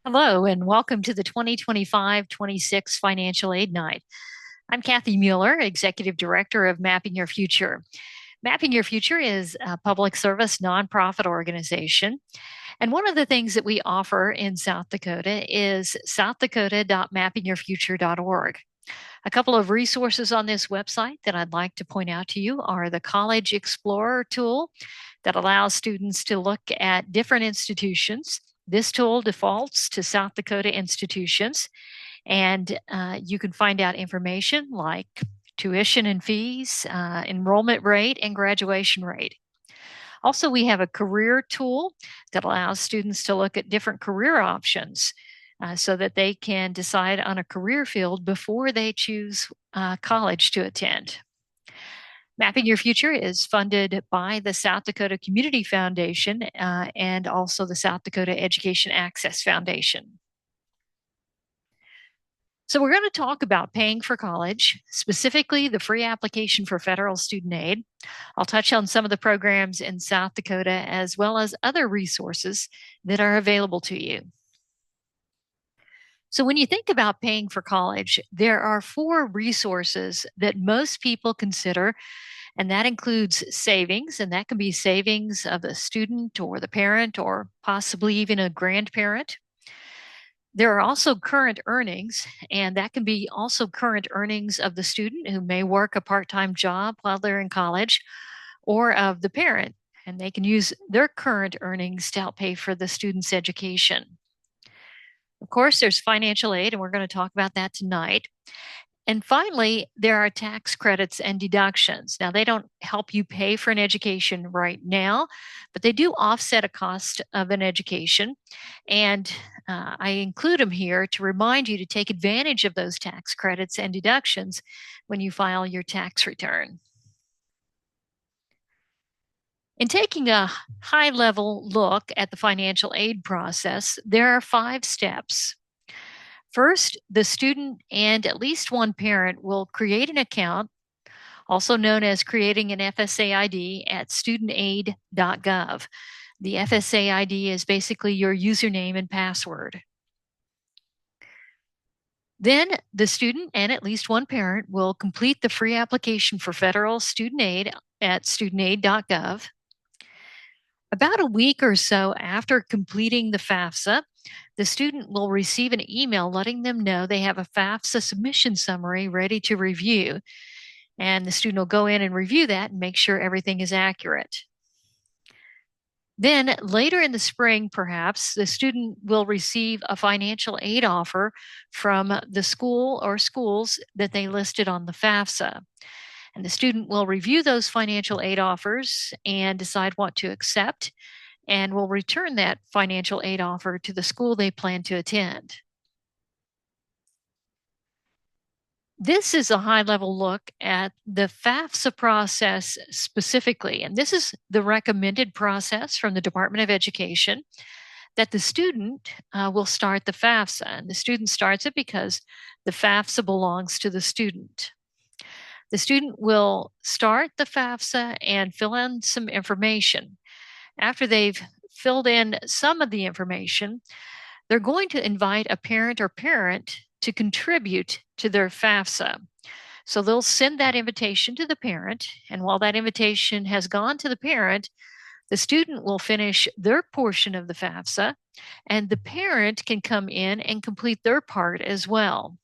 Hello, and welcome to the 2025-26 Financial Aid Night. I'm Kathy Mueller, Executive Director of Mapping Your Future. Mapping Your Future is a public service nonprofit organization. And one of the things that we offer in South Dakota is southdakota.mappingyourfuture.org. A couple of resources on this website that I'd like to point out to you are the College Explorer tool that allows students to look at different institutions. This tool defaults to South Dakota institutions, and you can find out information like tuition and fees, enrollment rate, and graduation rate. Also, we have a career tool that allows students to look at different career options so that they can decide on a career field before they choose college to attend. Mapping Your Future is funded by the South Dakota Community Foundation and also the South Dakota Education Access Foundation. So we're going to talk about paying for college, specifically the free application for federal student aid. I'll touch on some of the programs in South Dakota as well as other resources that are available to you. So when you think about paying for college, there are four resources that most people consider, and that includes savings, and that can be savings of the student or the parent or possibly even a grandparent. There are also current earnings, and that can be also current earnings of the student who may work a part-time job while they're in college, or of the parent, and they can use their current earnings to help pay for the student's education. Of course, there's financial aid, and we're going to talk about that tonight. And finally, there are tax credits and deductions. Now, they don't help you pay for an education right now, but they do offset a cost of an education. And I include them here to remind you to take advantage of those tax credits and deductions when you file your tax return. In taking a high-level look at the financial aid process, there are 5 steps. First, the student and at least one parent will create an account, also known as creating an FSA ID at studentaid.gov. The FSA ID is basically your username and password. Then the student and at least one parent will complete the free application for federal student aid at studentaid.gov. About a week or so after completing the FAFSA, the student will receive an email letting them know they have a FAFSA submission summary ready to review. And the student will go in and review that and make sure everything is accurate. Then later in the spring, perhaps, the student will receive a financial aid offer from the school or schools that they listed on the FAFSA. And the student will review those financial aid offers and decide what to accept, and will return that financial aid offer to the school they plan to attend. This is a high-level look at the FAFSA process specifically, and this is the recommended process from the Department of Education, that the student will start the FAFSA. And the student starts it because the FAFSA belongs to the student. The student will start the FAFSA and fill in some information. After they've filled in some of the information, they're going to invite a parent or parent to contribute to their FAFSA. So they'll send that invitation to the parent, and while that invitation has gone to the parent, the student will finish their portion of the FAFSA, and the parent can come in and complete their part as well.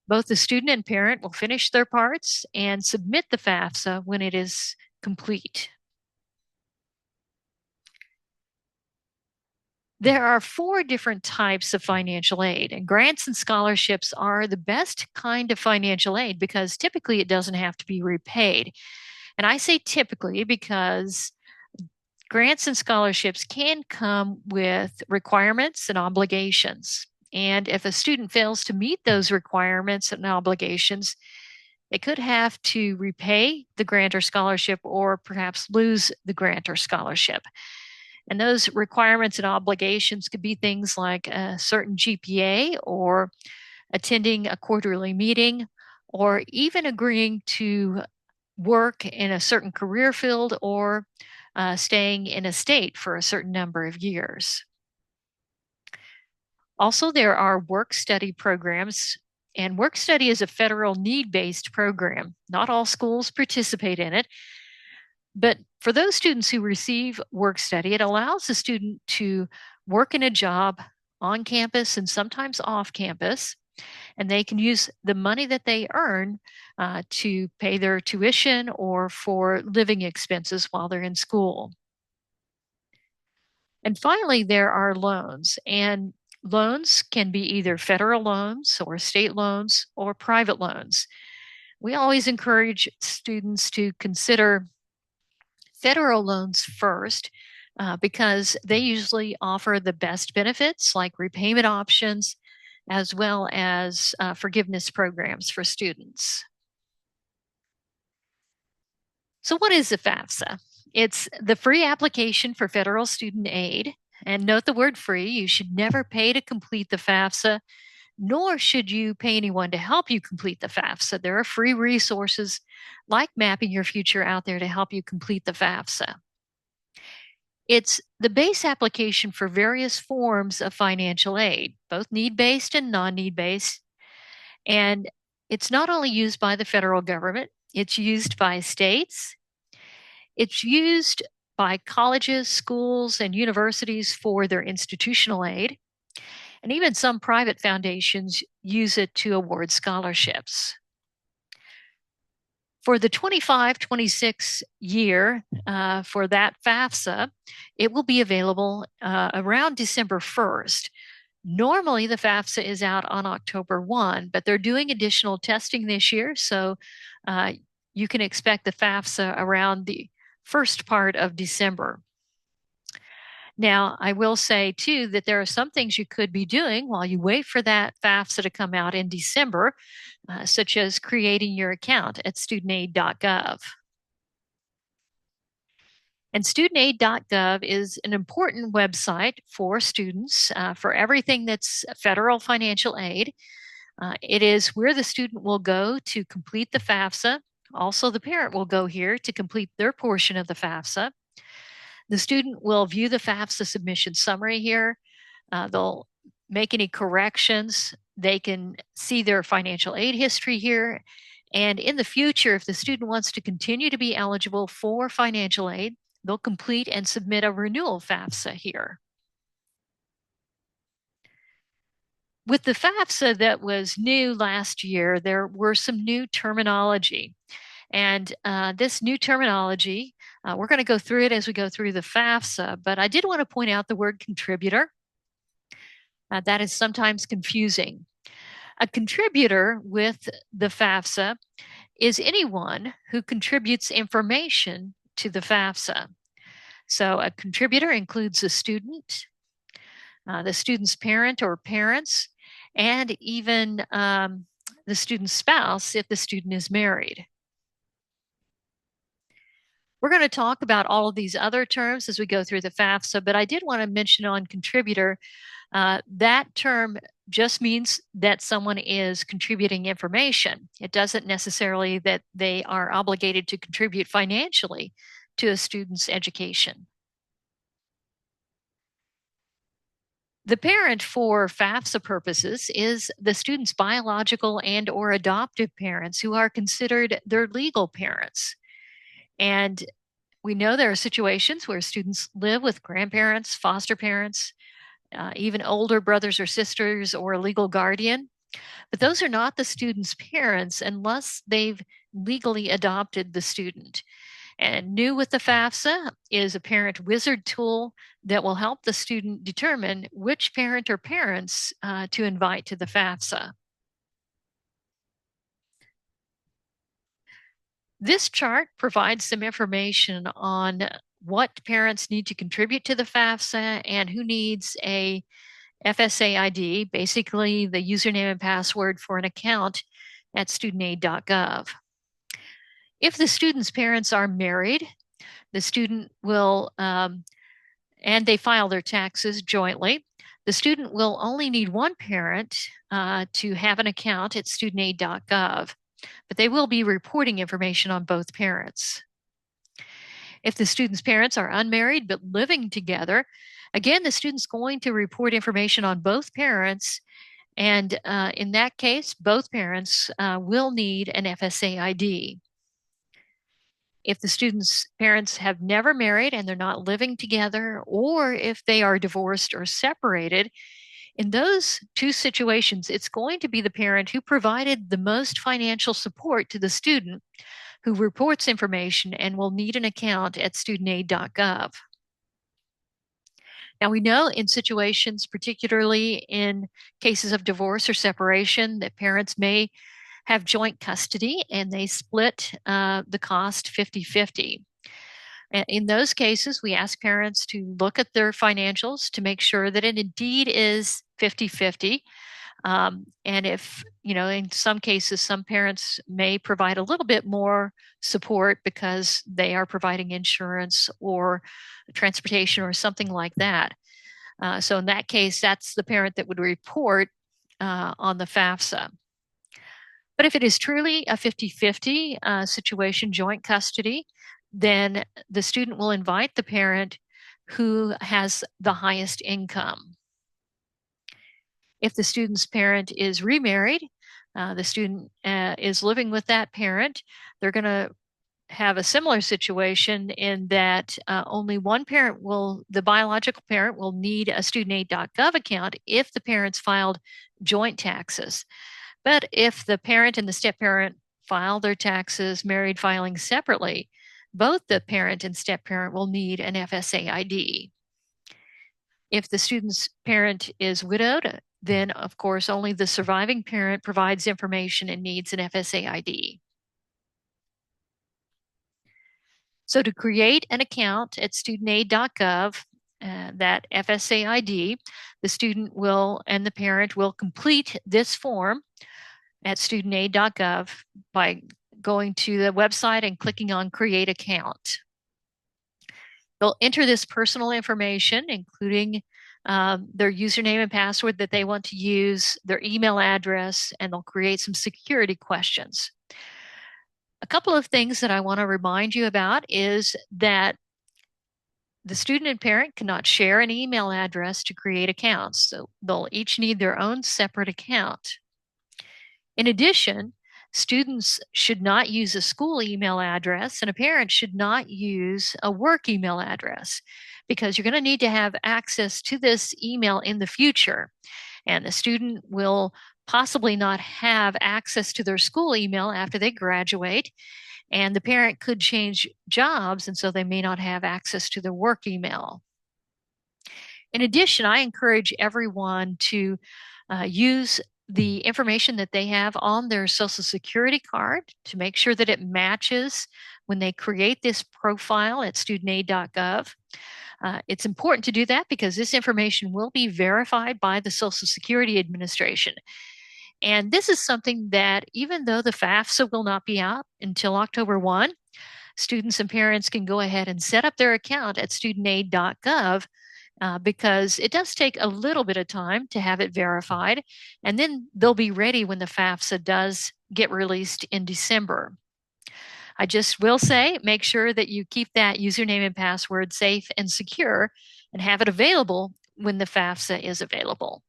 Both the student and parent will finish their parts and submit the FAFSA when it is complete. There are 4 different types of financial aid, and grants and scholarships are the best kind of financial aid because typically it doesn't have to be repaid. And I say typically because grants and scholarships can come with requirements and obligations. And if a student fails to meet those requirements and obligations, they could have to repay the grant or scholarship or perhaps lose the grant or scholarship. And those requirements and obligations could be things like a certain GPA or attending a quarterly meeting or even agreeing to work in a certain career field or staying in a state for a certain number of years. Also, there are work-study programs, and work-study is a federal need-based program. Not all schools participate in it, but for those students who receive work-study, it allows the student to work in a job on campus and sometimes off campus, and they can use the money that they earn to pay their tuition or for living expenses while they're in school. And finally, there are loans, and loans can be either federal loans or state loans or private loans. We always encourage students to consider federal loans first because they usually offer the best benefits like repayment options as well as forgiveness programs for students. So, what is the FAFSA? It's the free application for federal student aid. And note the word free. You should never pay to complete the FAFSA, nor should you pay anyone to help you complete the FAFSA. There are free resources like Mapping Your Future out there to help you complete the FAFSA. It's the base application for various forms of financial aid, both need-based and non-need-based. And it's not only used by the federal government, it's used by states. It's used by colleges, schools, and universities for their institutional aid. And even some private foundations use it to award scholarships. For the 25-26 year, for that FAFSA, it will be available around December 1st. Normally, the FAFSA is out on October 1, but they're doing additional testing this year, so you can expect the FAFSA around the first part of December. Now, I will say, too, that there are some things you could be doing while you wait for that FAFSA to come out in December, such as creating your account at studentaid.gov. And studentaid.gov is an important website for students for everything that's federal financial aid. It is where the student will go to complete the FAFSA. Also, the parent will go here to complete their portion of the FAFSA. The student will view the FAFSA submission summary here. They'll make any corrections. They can see their financial aid history here. And in the future, if the student wants to continue to be eligible for financial aid, they'll complete and submit a renewal FAFSA here. With the FAFSA that was new last year, there were some new terminology. And this new terminology, we're going to go through it as we go through the FAFSA, but I did want to point out the word contributor. That is sometimes confusing. A contributor with the FAFSA is anyone who contributes information to the FAFSA. So a contributor includes a student, the student's parent or parents, and even the student's spouse if the student is married. We're going to talk about all of these other terms as we go through the FAFSA, but I did want to mention on contributor, that term just means that someone is contributing information. It doesn't necessarily that they are obligated to contribute financially to a student's education. The parent for FAFSA purposes is the student's biological and or adoptive parents who are considered their legal parents. And we know there are situations where students live with grandparents, foster parents, even older brothers or sisters or a legal guardian. But those are not the student's parents unless they've legally adopted the student. And new with the FAFSA is a parent wizard tool that will help the student determine which parent or parents to invite to the FAFSA. This chart provides some information on what parents need to contribute to the FAFSA and who needs a FSA ID, basically the username and password for an account at studentaid.gov. If the student's parents are married, the student will, and they file their taxes jointly, the student will only need one parent to have an account at studentaid.gov, but they will be reporting information on both parents. If the student's parents are unmarried but living together, again, the student's going to report information on both parents. And in that case, both parents will need an FSA ID. If the student's parents have never married and they're not living together, or if they are divorced or separated, in those two situations, it's going to be the parent who provided the most financial support to the student who reports information and will need an account at studentaid.gov. Now, we know in situations, particularly in cases of divorce or separation, that parents may have joint custody and they split the cost 50-50. In those cases, we ask parents to look at their financials to make sure that it indeed is 50-50. And if, in some cases, some parents may provide a little bit more support because they are providing insurance or transportation or something like that. So in that case, that's the parent that would report on the FAFSA. But if it is truly a 50-50 situation, joint custody, then the student will invite the parent who has the highest income. If the student's parent is remarried, the student is living with that parent, they're going to have a similar situation in that only one parent the biological parent will need a studentaid.gov account if the parents filed joint taxes. But if the parent and the step-parent file their taxes, married filing separately, both the parent and step-parent will need an FSA ID. If the student's parent is widowed, then of course only the surviving parent provides information and needs an FSA ID. So to create an account at studentaid.gov, that FSA ID, the student and the parent will complete this form at studentaid.gov by going to the website and clicking on Create Account. They'll enter this personal information, including their username and password that they want to use, their email address, and they'll create some security questions. A couple of things that I want to remind you about is that the student and parent cannot share an email address to create accounts, so they'll each need their own separate account. In addition, students should not use a school email address, and a parent should not use a work email address because you're going to need to have access to this email in the future. And the student will possibly not have access to their school email after they graduate, and the parent could change jobs, and so they may not have access to their work email. In addition, I encourage everyone to use the information that they have on their Social Security card to make sure that it matches when they create this profile at studentaid.gov. It's important to do that because this information will be verified by the Social Security Administration. And this is something that even though the FAFSA will not be out until October 1, students and parents can go ahead and set up their account at studentaid.gov because it does take a little bit of time to have it verified, and then they'll be ready when the FAFSA does get released in December. I just will say, make sure that you keep that username and password safe and secure and have it available when the FAFSA is available.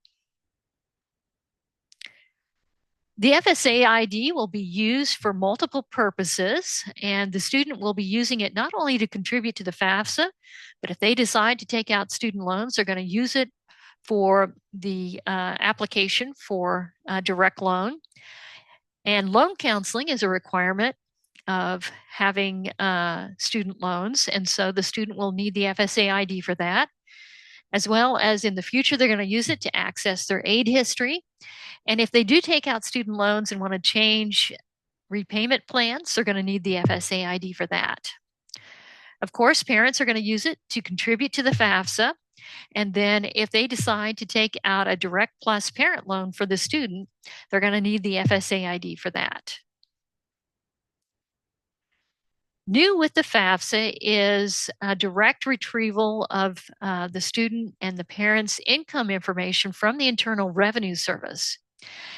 The FSA ID will be used for multiple purposes, and the student will be using it not only to contribute to the FAFSA, but if they decide to take out student loans, they're going to use it for the application for a direct loan. And loan counseling is a requirement of having student loans, and so the student will need the FSA ID for that, as well as in the future, they're going to use it to access their aid history. And if they do take out student loans and want to change repayment plans, they're going to need the FSA ID for that. Of course, parents are going to use it to contribute to the FAFSA. And then if they decide to take out a direct plus parent loan for the student, they're going to need the FSA ID for that. New with the FAFSA is a direct retrieval of the student and the parent's income information from the Internal Revenue Service.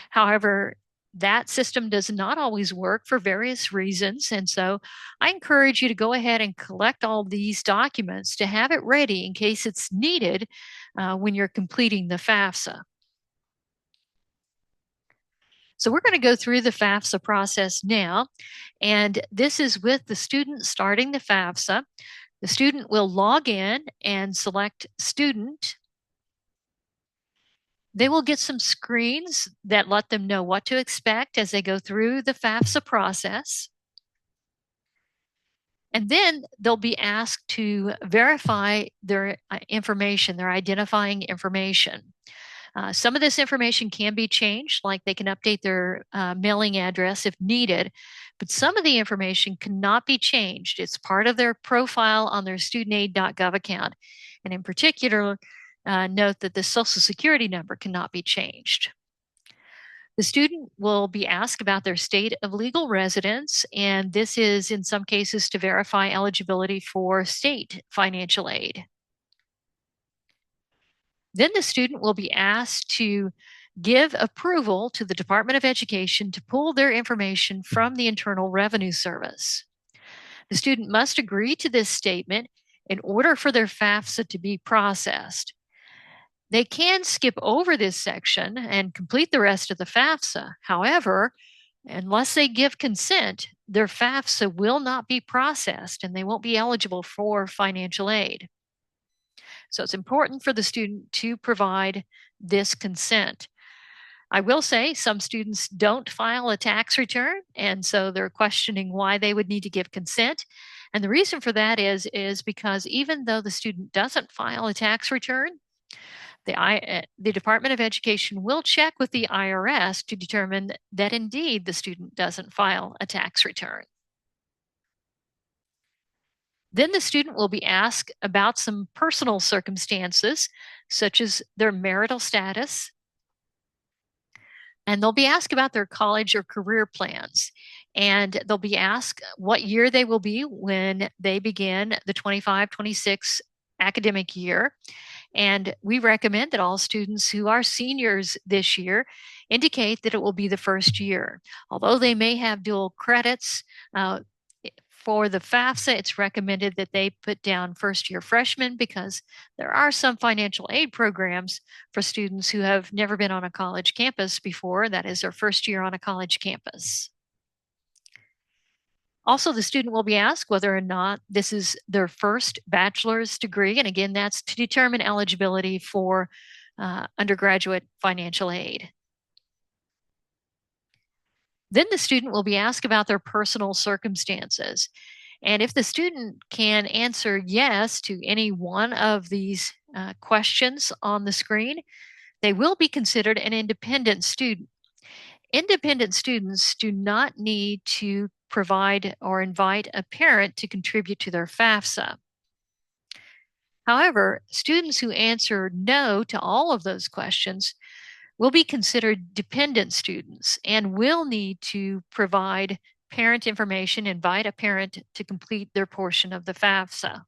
However, that system does not always work for various reasons. And so I encourage you to go ahead and collect all these documents to have it ready in case it's needed when you're completing the FAFSA. So we're going to go through the FAFSA process now, and this is with the student starting the FAFSA. The student will log in and select student. They will get some screens that let them know what to expect as they go through the FAFSA process. And then they'll be asked to verify their information, their identifying information. Some of this information can be changed, like they can update their mailing address if needed, but some of the information cannot be changed. It's part of their profile on their studentaid.gov account. And in particular, note that the Social Security number cannot be changed. The student will be asked about their state of legal residence, and this is in some cases to verify eligibility for state financial aid. Then the student will be asked to give approval to the Department of Education to pull their information from the Internal Revenue Service. The student must agree to this statement in order for their FAFSA to be processed. They can skip over this section and complete the rest of the FAFSA. However, unless they give consent, their FAFSA will not be processed and they won't be eligible for financial aid. So it's important for the student to provide this consent. I will say some students don't file a tax return, and so they're questioning why they would need to give consent. And the reason for that is because even though the student doesn't file a tax return, the Department of Education will check with the IRS to determine that indeed the student doesn't file a tax return. Then the student will be asked about some personal circumstances, such as their marital status, and they'll be asked about their college or career plans. And they'll be asked what year they will be when they begin the 25-26 academic year. And we recommend that all students who are seniors this year indicate that it will be the first year. Although they may have dual credits, for the FAFSA, it's recommended that they put down first-year freshmen because there are some financial aid programs for students who have never been on a college campus before. That is their first year on a college campus. Also, the student will be asked whether or not this is their first bachelor's degree. And again, that's to determine eligibility for undergraduate financial aid. Then the student will be asked about their personal circumstances. And if the student can answer yes to any one of these questions on the screen, they will be considered an independent student. Independent students do not need to provide or invite a parent to contribute to their FAFSA. However, students who answer no to all of those questions will be considered dependent students and will need to provide parent information, invite a parent to complete their portion of the FAFSA.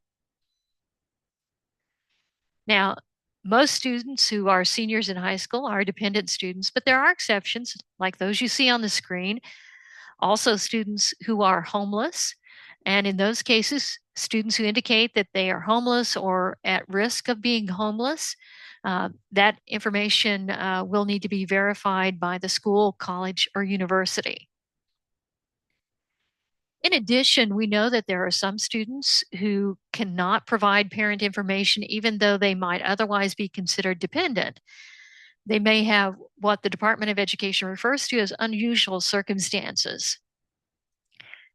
Now, most students who are seniors in high school are dependent students, but there are exceptions like those you see on the screen. Also, students who are homeless, and in those cases, students who indicate that they are homeless or at risk of being homeless, that information will need to be verified by the school, college, or university. In addition, we know that there are some students who cannot provide parent information even though they might otherwise be considered dependent. They may have what the Department of Education refers to as unusual circumstances.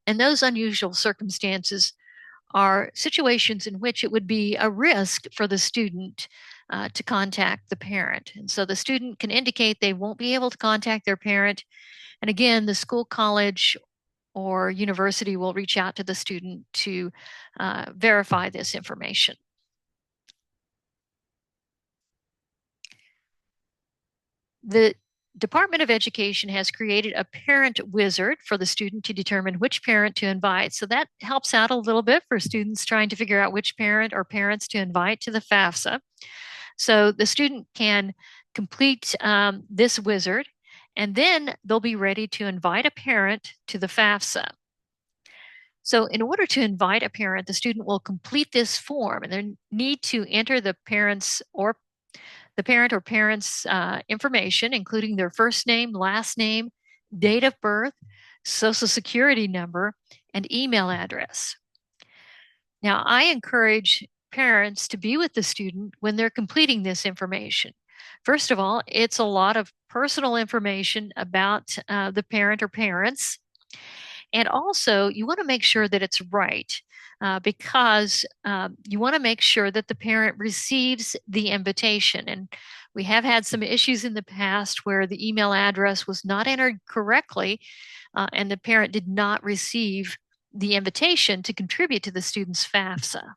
And those unusual circumstances are situations in which it would be a risk for the student to contact the parent. And so the student can indicate they won't be able to contact their parent. And again, the school, college, or university will reach out to the student to verify this information. The Department of Education has created a parent wizard for the student to determine which parent to invite. So that helps out a little bit for students trying to figure out which parent or parents to invite to the FAFSA. So the student can complete this wizard, And then they'll be ready to invite a parent to the FAFSA. So in order to invite a parent, the student will complete this form and they need to enter the parent or parents' information, including their first name, last name, date of birth, social security number, and email address. Now, I encourage parents to be with the student when they're completing this information. First of all, it's a lot of personal information about the parent or parents. And also, you want to make sure that it's right because you want to make sure that the parent receives the invitation. And we have had some issues in the past where the email address was not entered correctly and the parent did not receive the invitation to contribute to the student's FAFSA.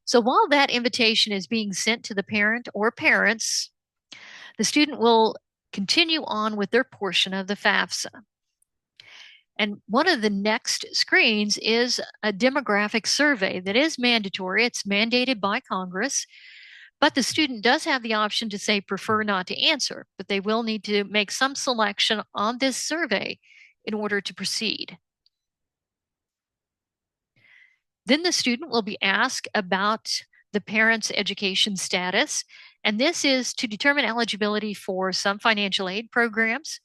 So while that invitation is being sent to the parent or parents, the student will continue on with their portion of the FAFSA. And one of the next screens is a demographic survey that is mandatory. It's mandated by Congress, but the student does have the option to say prefer not to answer, but they will need to make some selection on this survey in order to proceed. Then the student will be asked about the parent's education status, and this is to determine eligibility for some financial aid programs,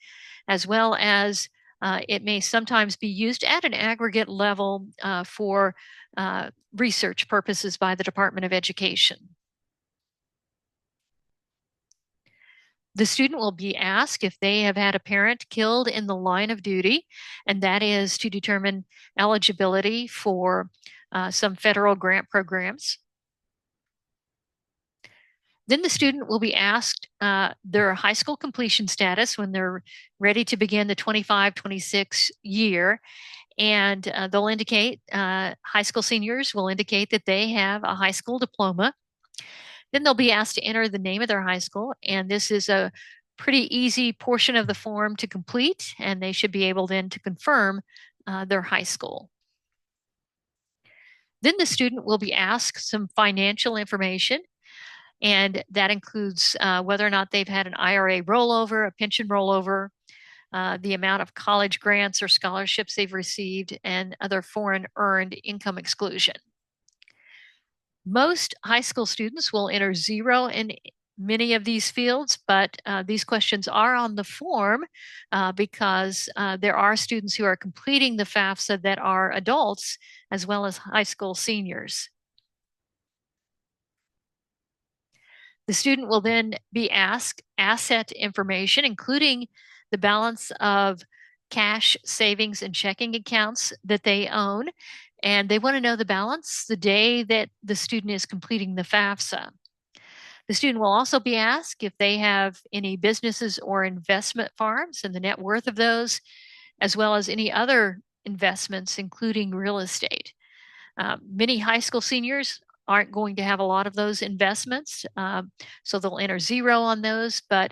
as well as it may sometimes be used at an aggregate level for research purposes by the Department of Education. The student will be asked if they have had a parent killed in the line of duty, and that is to determine eligibility for some federal grant programs. Then the student will be asked their high school completion status when they're ready to begin the 25-26 year. And they'll indicate, high school seniors will indicate that they have a high school diploma. Then they'll be asked to enter the name of their high school. And this is a pretty easy portion of the form to complete. And they should be able then to confirm their high school. Then the student will be asked some financial information. And that includes whether or not they've had an IRA rollover, a pension rollover, the amount of college grants or scholarships they've received, and other foreign earned income exclusion. Most high school students will enter 0 in many of these fields, but these questions are on the form because there are students who are completing the FAFSA that are adults as well as high school seniors. The student will then be asked asset information, including the balance of cash, savings, and checking accounts that they own. And they want to know the balance the day that the student is completing the FAFSA. The student will also be asked if they have any businesses or investment farms and the net worth of those, as well as any other investments, including real estate. Many high school seniors aren't going to have a lot of those investments, so they'll enter 0 on those, but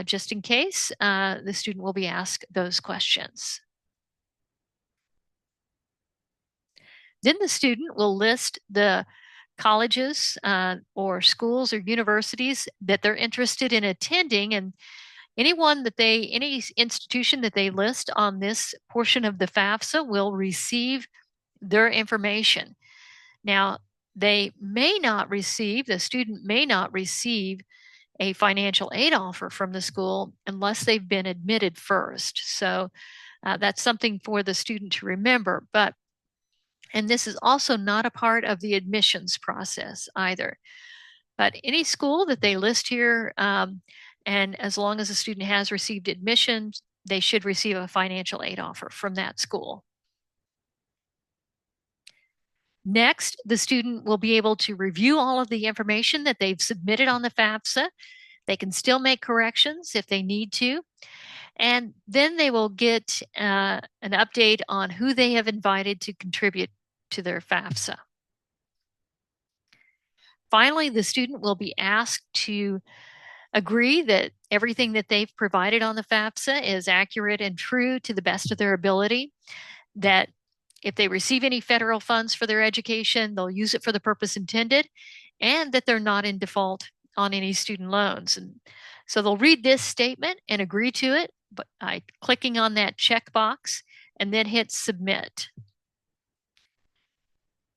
just in case, the student will be asked those questions. Then the student will list the colleges or schools or universities that they're interested in attending, and any institution that they list on this portion of the FAFSA will receive their information. Now, the student may not receive a financial aid offer from the school unless they've been admitted first. So that's something for the student to remember. And this is also not a part of the admissions process either. But any school that they list here, and as long as the student has received admission, they should receive a financial aid offer from that school. Next, the student will be able to review all of the information that they've submitted on the FAFSA. They can still make corrections if they need to. And then they will get an update on who they have invited to contribute to their FAFSA. Finally, the student will be asked to agree that everything that they've provided on the FAFSA is accurate and true to the best of their ability, that if they receive any federal funds for their education, they'll use it for the purpose intended, and that they're not in default on any student loans. And So they'll read this statement and agree to it by clicking on that checkbox and then hit submit.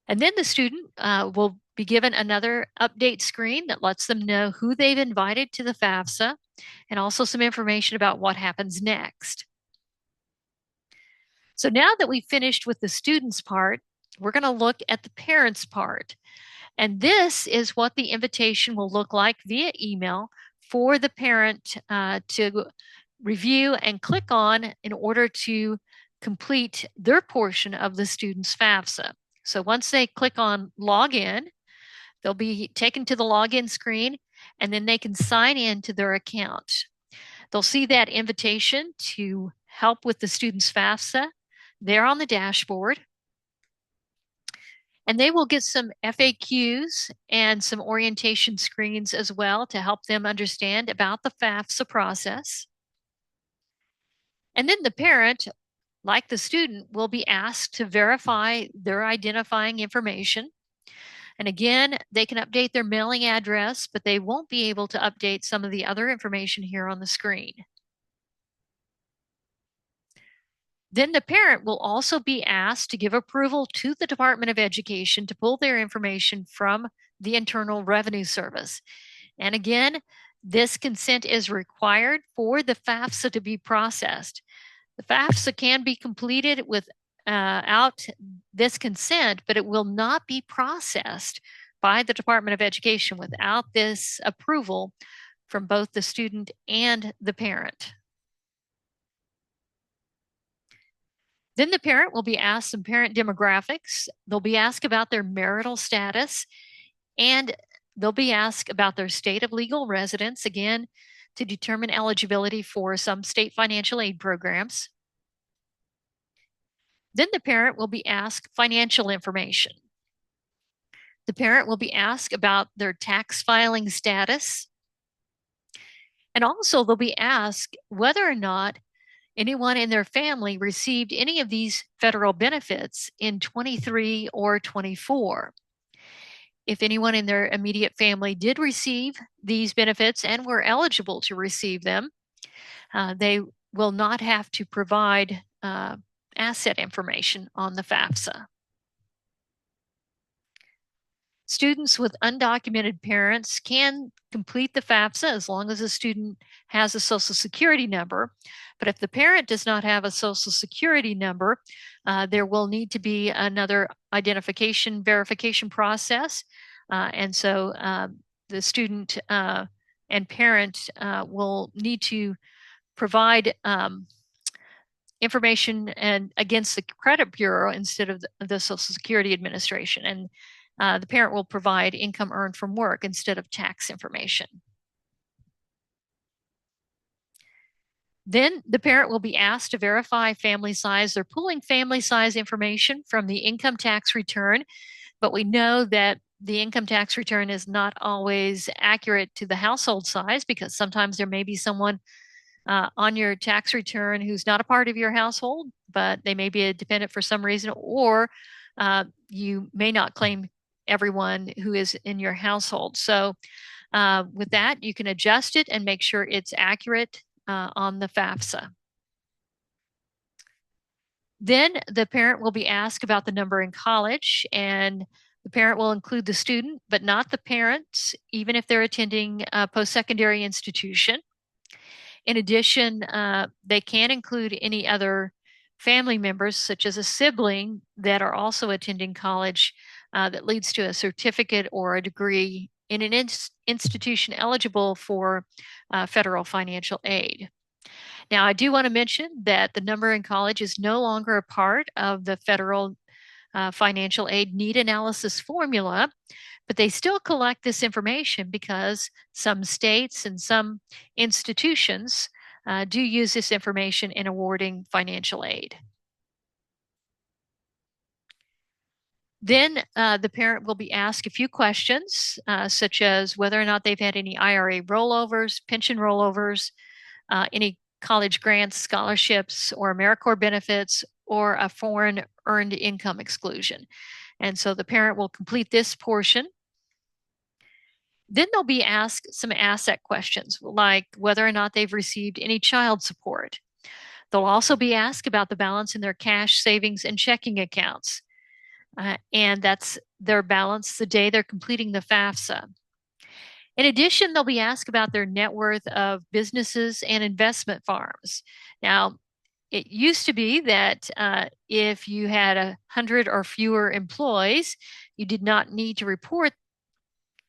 And then the student will be given another update screen that lets them know who they've invited to the FAFSA and also some information about what happens next. So now that we've finished with the students part, we're going to look at the parents part. And this is what the invitation will look like via email for the parent to review and click on in order to complete their portion of the student's FAFSA. So once they click on login, they'll be taken to the login screen and then they can sign in to their account. They'll see that invitation to help with the student's FAFSA there on the dashboard. And they will get some FAQs and some orientation screens as well to help them understand about the FAFSA process. And then the parent, like the student, will be asked to verify their identifying information. And again, they can update their mailing address, but they won't be able to update some of the other information here on the screen. Then the parent will also be asked to give approval to the Department of Education to pull their information from the Internal Revenue Service. And again, this consent is required for the FAFSA to be processed. The FAFSA can be completed without this consent, but it will not be processed by the Department of Education without this approval from both the student and the parent. Then the parent will be asked some parent demographics. They'll be asked about their marital status, and they'll be asked about their state of legal residence, again, to determine eligibility for some state financial aid programs. Then the parent will be asked financial information. The parent will be asked about their tax filing status. And also they'll be asked whether or not anyone in their family received any of these federal benefits in 23 or 24. If anyone in their immediate family did receive these benefits and were eligible to receive them, they will not have to provide asset information on the FAFSA. Students with undocumented parents can complete the FAFSA as long as the student has a Social Security number. But if the parent does not have a Social Security number, there will need to be another identification verification process. And so the student and parent will need to provide information and against the credit bureau instead of the Social Security Administration. And the parent will provide income earned from work instead of tax information. Then the parent will be asked to verify family size. They're pulling family size information from the income tax return, but we know that the income tax return is not always accurate to the household size because sometimes there may be someone on your tax return who's not a part of your household, but they may be a dependent for some reason, or you may not claim everyone who is in your household. So with that, you can adjust it and make sure it's accurate on the FAFSA. Then the parent will be asked about the number in college, and the parent will include the student, but not the parents, even if they're attending a post-secondary institution. In addition, they can include any other family members, such as a sibling, that are also attending college that leads to a certificate or a degree in an institution eligible for federal financial aid. Now, I do want to mention that the number in college is no longer a part of the federal financial aid need analysis formula, but they still collect this information because some states and some institutions do use this information in awarding financial aid. Then the parent will be asked a few questions, such as whether or not they've had any IRA rollovers, pension rollovers, any college grants, scholarships, or AmeriCorps benefits, or a foreign earned income exclusion. And so the parent will complete this portion. Then they'll be asked some asset questions, like whether or not they've received any child support. They'll also be asked about the balance in their cash, savings, and checking accounts. And that's their balance the day they're completing the FAFSA. In addition, they'll be asked about their net worth of businesses and investment farms. Now, it used to be that if you had 100 or fewer employees, you did not need to report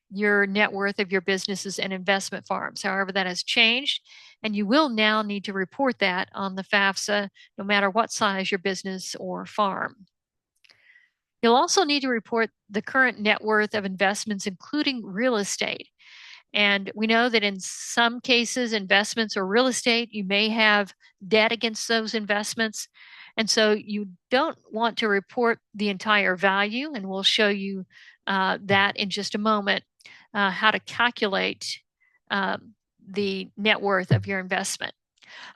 your net worth of your businesses and investment farms. However, that has changed, and you will now need to report that on the FAFSA, no matter what size your business or farm. You'll also need to report the current net worth of investments, including real estate. And we know that in some cases, investments or real estate, you may have debt against those investments. And so you don't want to report the entire value. And we'll show you that in just a moment, how to calculate the net worth of your investment.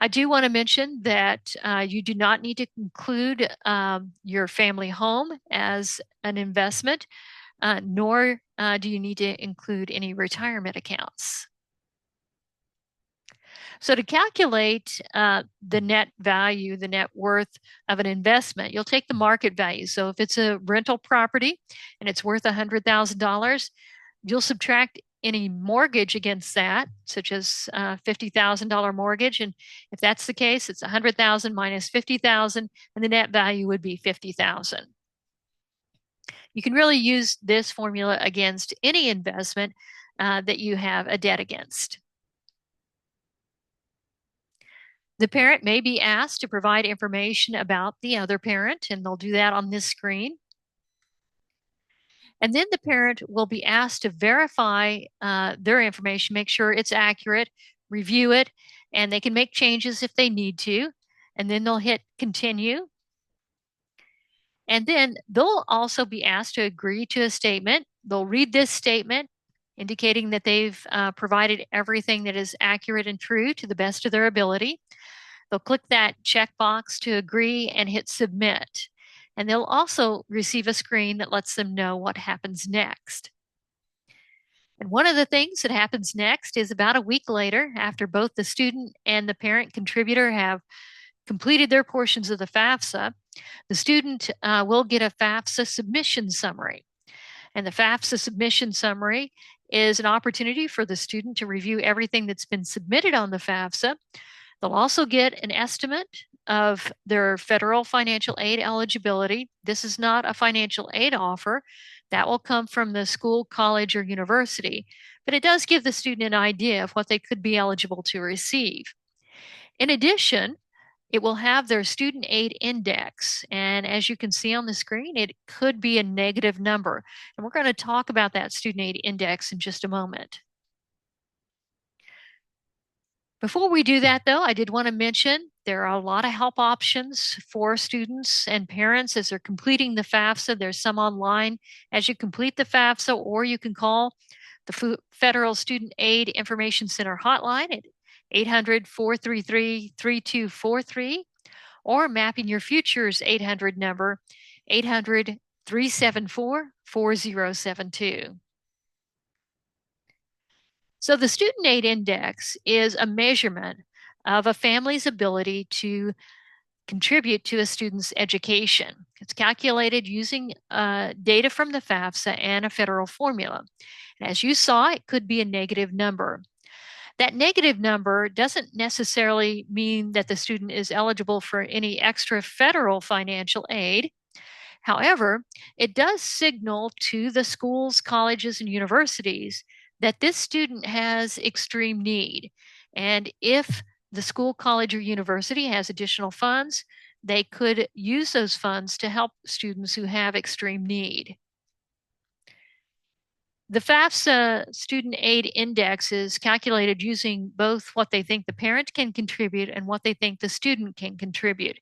I do want to mention that you do not need to include your family home as an investment, nor do you need to include any retirement accounts. So to calculate the net value, the net worth of an investment, you'll take the market value. So if it's a rental property and it's worth $100,000, you'll subtract any mortgage against that, such as $50,000 mortgage. And if that's the case, it's 100,000 minus 50,000, and the net value would be 50,000. You can really use this formula against any investment that you have a debt against. The parent may be asked to provide information about the other parent, and they'll do that on this screen. And then the parent will be asked to verify their information, make sure it's accurate, review it, and they can make changes if they need to. And then they'll hit continue. And then they'll also be asked to agree to a statement. They'll read this statement indicating that they've provided everything that is accurate and true to the best of their ability. They'll click that checkbox to agree and hit submit. And they'll also receive a screen that lets them know what happens next. And one of the things that happens next is about a week later, after both the student and the parent contributor have completed their portions of the FAFSA, the student will get a FAFSA submission summary. And the FAFSA submission summary is an opportunity for the student to review everything that's been submitted on the FAFSA. They'll also get an estimate of their federal financial aid eligibility. This is not a financial aid offer. That will come from the school, college, or university, but it does give the student an idea of what they could be eligible to receive. In addition, it will have their student aid index. And as you can see on the screen, it could be a negative number. And we're going to talk about that student aid index in just a moment. Before we do that, though, I did want to mention there are a lot of help options for students and parents as they're completing the FAFSA. There's some online as you complete the FAFSA, or you can call the Federal Student Aid Information Center hotline at 800-433-3243, or Mapping Your Future's 800 number, 800-374-4072. So the Student Aid Index is a measurement of a family's ability to contribute to a student's education. It's calculated using data from the FAFSA and a federal formula. And as you saw, it could be a negative number. That negative number doesn't necessarily mean that the student is eligible for any extra federal financial aid. However, it does signal to the schools, colleges, and universities that this student has extreme need. And if the school, college, or university has additional funds, they could use those funds to help students who have extreme need. The FAFSA Student Aid Index is calculated using both what they think the parent can contribute and what they think the student can contribute.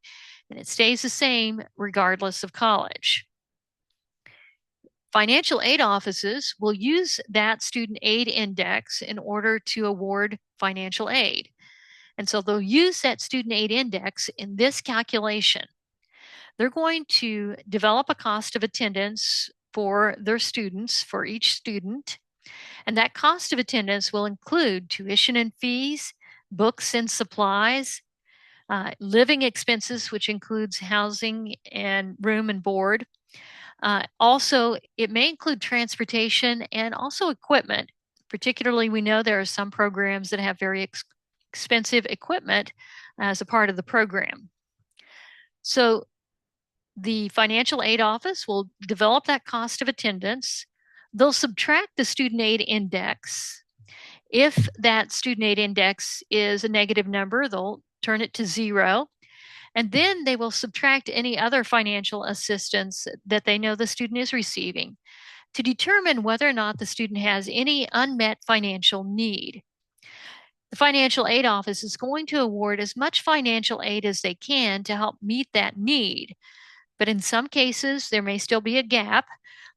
And it stays the same regardless of college. Financial aid offices will use that student aid index in order to award financial aid. And so they'll use that student aid index in this calculation. They're going to develop a cost of attendance for their students, for each student, And that cost of attendance will include tuition and fees, books and supplies, living expenses, which includes housing and room and board. Also, it may include transportation and also equipment. Particularly, we know there are some programs that have very expensive equipment as a part of the program. So the financial aid office will develop that cost of attendance. They'll subtract the student aid index. If that student aid index is a negative number, they'll turn it to 0. And then they will subtract any other financial assistance that they know the student is receiving to determine whether or not the student has any unmet financial need. The financial aid office is going to award as much financial aid as they can to help meet that need. But in some cases, there may still be a gap,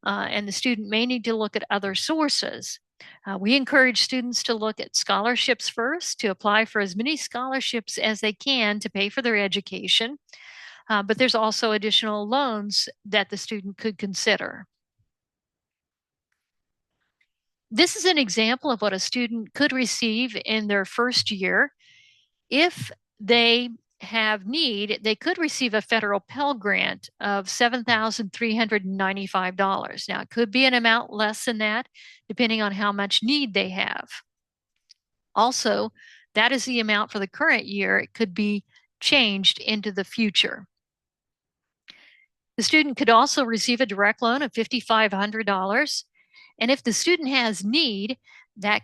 and the student may need to look at other sources. We encourage students to look at scholarships first, to apply for as many scholarships as they can to pay for their education. But there's also additional loans that the student could consider. This is an example of what a student could receive in their first year. If they have need, they could receive a federal Pell Grant of $7,395. Now, it could be an amount less than that, depending on how much need they have. Also, that is the amount for the current year. It could be changed into the future. The student could also receive a direct loan of $5,500. And if the student has need, that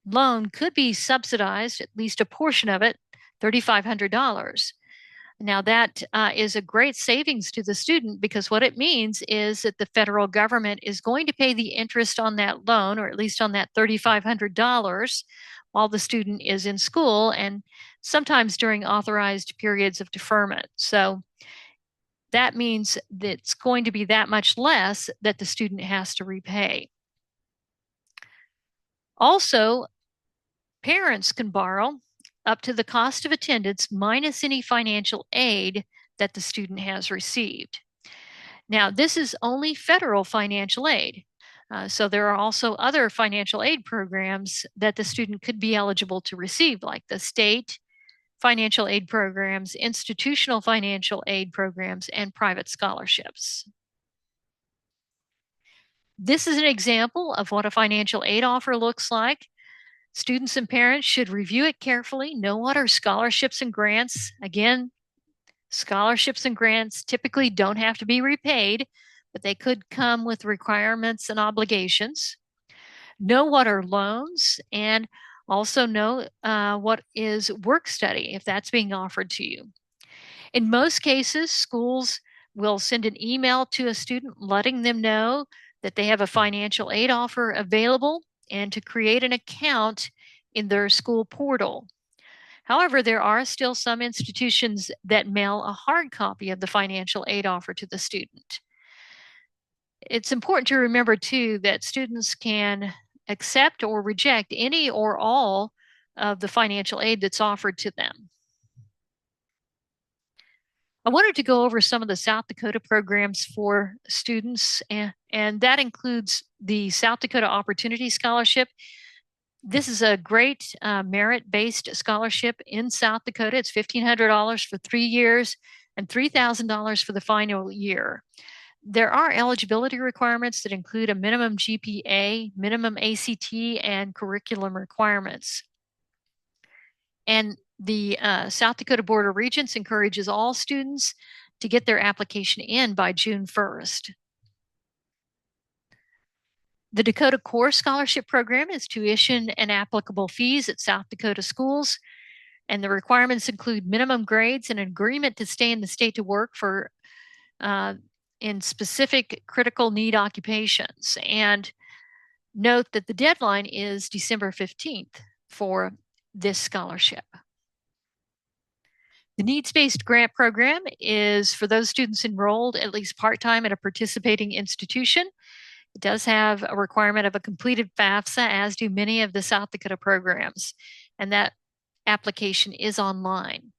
loan could be subsidized, at least a portion of it, $3,500. Now, that is a great savings to the student, because what it means is that the federal government is going to pay the interest on that loan, or at least on that $3,500, while the student is in school, and sometimes during authorized periods of deferment. So that means that it's going to be that much less that the student has to repay. Also, parents can borrow up to the cost of attendance minus any financial aid that the student has received. Now, this is only federal financial aid. So there are also other financial aid programs that the student could be eligible to receive, like the state financial aid programs, institutional financial aid programs, and private scholarships. This is an example of what a financial aid offer looks like. Students and parents should review it carefully, know what are scholarships and grants. Again, scholarships and grants typically don't have to be repaid, but they could come with requirements and obligations. Know what are loans, and also know what is work study if that's being offered to you. In most cases, schools will send an email to a student letting them know that they have a financial aid offer available and to create an account in their school portal. However, there are still some institutions that mail a hard copy of the financial aid offer to the student. It's important to remember, too, that students can accept or reject any or all of the financial aid that's offered to them. I wanted to go over some of the South Dakota programs for students, and that includes the South Dakota Opportunity Scholarship. This is a great merit-based scholarship in South Dakota. It's $1,500 for 3 years and $3,000 for the final year. There are eligibility requirements that include a minimum GPA, minimum ACT, and curriculum requirements. And the South Dakota Board of Regents encourages all students to get their application in by June 1st. The Dakota Core Scholarship Program is tuition and applicable fees at South Dakota schools, and the requirements include minimum grades and an agreement to stay in the state to work for in specific critical need occupations. And note that the deadline is December 15th for this scholarship. The needs-based grant program is for those students enrolled at least part-time at a participating institution. It does have a requirement of a completed FAFSA, as do many of the South Dakota programs, and that application is online.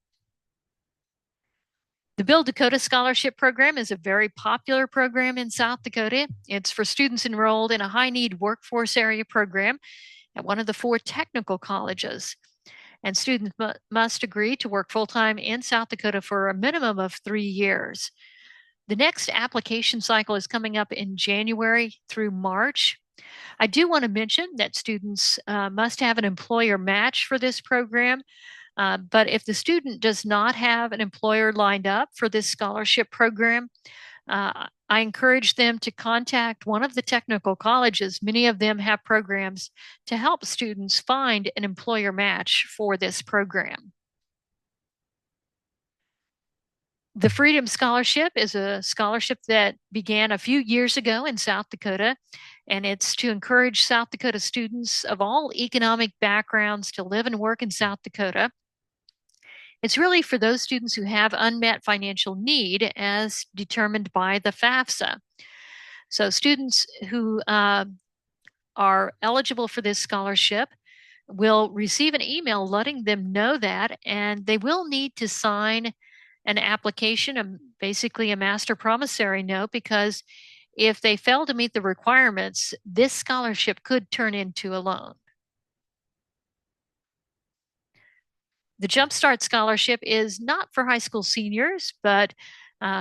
The Build Dakota Scholarship Program is a very popular program in South Dakota. It's for students enrolled in a high-need workforce area program at one of the 4 technical colleges. And students must agree to work full-time in South Dakota for a minimum of 3 years. The next application cycle is coming up in January through March. I do want to mention that students must have an employer match for this program. But if the student does not have an employer lined up for this scholarship program, I encourage them to contact one of the technical colleges. Many of them have programs to help students find an employer match for this program. The Freedom Scholarship is a scholarship that began a few years ago in South Dakota, and it's to encourage South Dakota students of all economic backgrounds to live and work in South Dakota. It's really for those students who have unmet financial need as determined by the FAFSA. So students who are eligible for this scholarship will receive an email letting them know that, and they will need to sign an application, basically a master promissory note, because if they fail to meet the requirements, this scholarship could turn into a loan. The Jumpstart Scholarship is not for high school seniors, but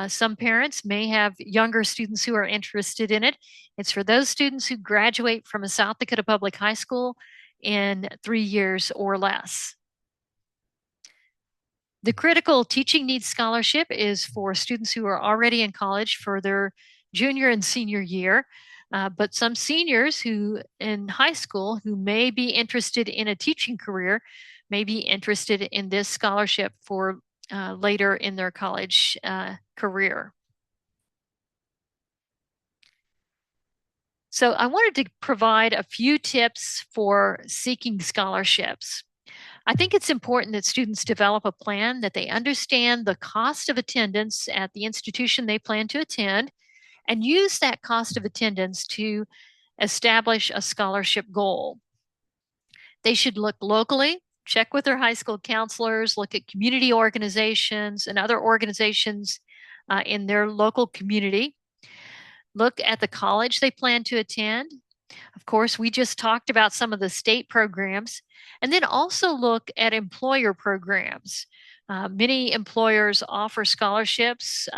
some parents may have younger students who are interested in it. It's for those students who graduate from a South Dakota public high school in 3 years or less. The Critical Teaching Needs Scholarship is for students who are already in college for their junior and senior year. But some seniors who in high school who may be interested in a teaching career may be interested in this scholarship for later in their college career. So I wanted to provide a few tips for seeking scholarships. I think it's important that students develop a plan that they understand the cost of attendance at the institution they plan to attend and use that cost of attendance to establish a scholarship goal. They should look locally, check with their high school counselors, look at community organizations and other organizations in their local community. Look at the college they plan to attend. Of course, we just talked about some of the state programs, and then also look at employer programs. Many employers offer scholarships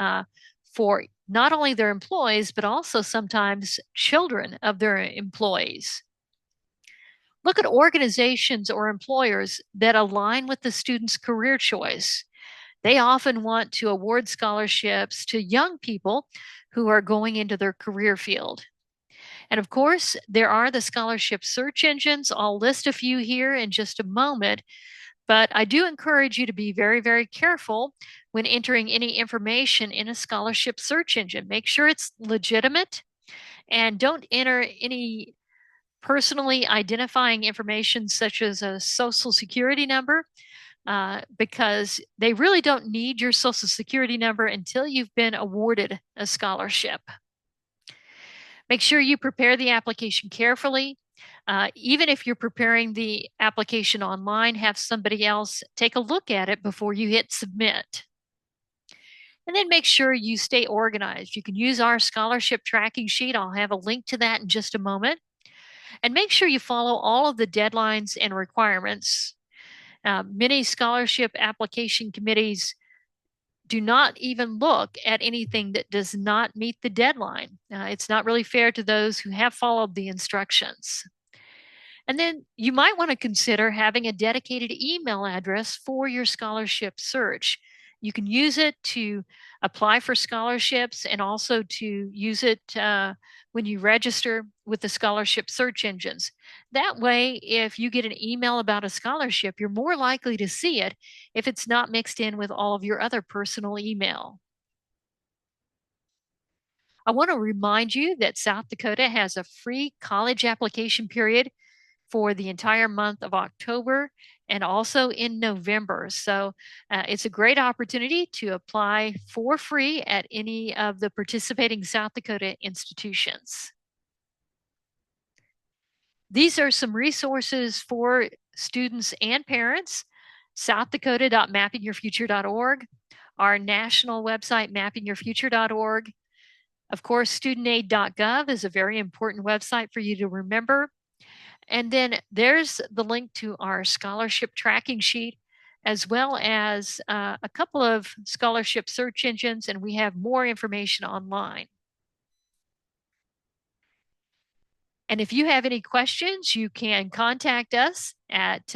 for not only their employees, but also sometimes children of their employees. Look at organizations or employers that align with the student's career choice. They often want to award scholarships to young people who are going into their career field. And of course, there are the scholarship search engines. I'll list a few here in just a moment, but I do encourage you to be very, very careful when entering any information in a scholarship search engine. Make sure it's legitimate and don't enter any personally identifying information such as a social security number because they really don't need your social security number until you've been awarded a scholarship. Make sure you prepare the application carefully. Even if you're preparing the application online, have somebody else take a look at it before you hit submit. And then make sure you stay organized. You can use our scholarship tracking sheet. I'll have a link to that in just a moment. And make sure you follow all of the deadlines and requirements. Many scholarship application committees do not even look at anything that does not meet the deadline. It's not really fair to those who have followed the instructions. And then you might want to consider having a dedicated email address for your scholarship search. You can use it to apply for scholarships and also to use it when you register with the scholarship search engines. That way, if you get an email about a scholarship, you're more likely to see it if it's not mixed in with all of your other personal email. I want to remind you that South Dakota has a free college application period for the entire month of October and also in November. So it's a great opportunity to apply for free at any of the participating South Dakota institutions. These are some resources for students and parents: southdakota.mappingyourfuture.org, our national website, MappingYourFuture.org. Of course, studentaid.gov is a very important website for you to remember. And then there's the link to our scholarship tracking sheet, as well as a couple of scholarship search engines, and we have more information online. And if you have any questions, you can contact us at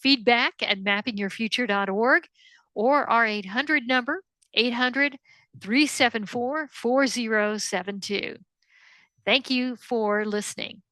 feedback@mappingyourfuture.org or our 800 number, 800-374-4072. Thank you for listening.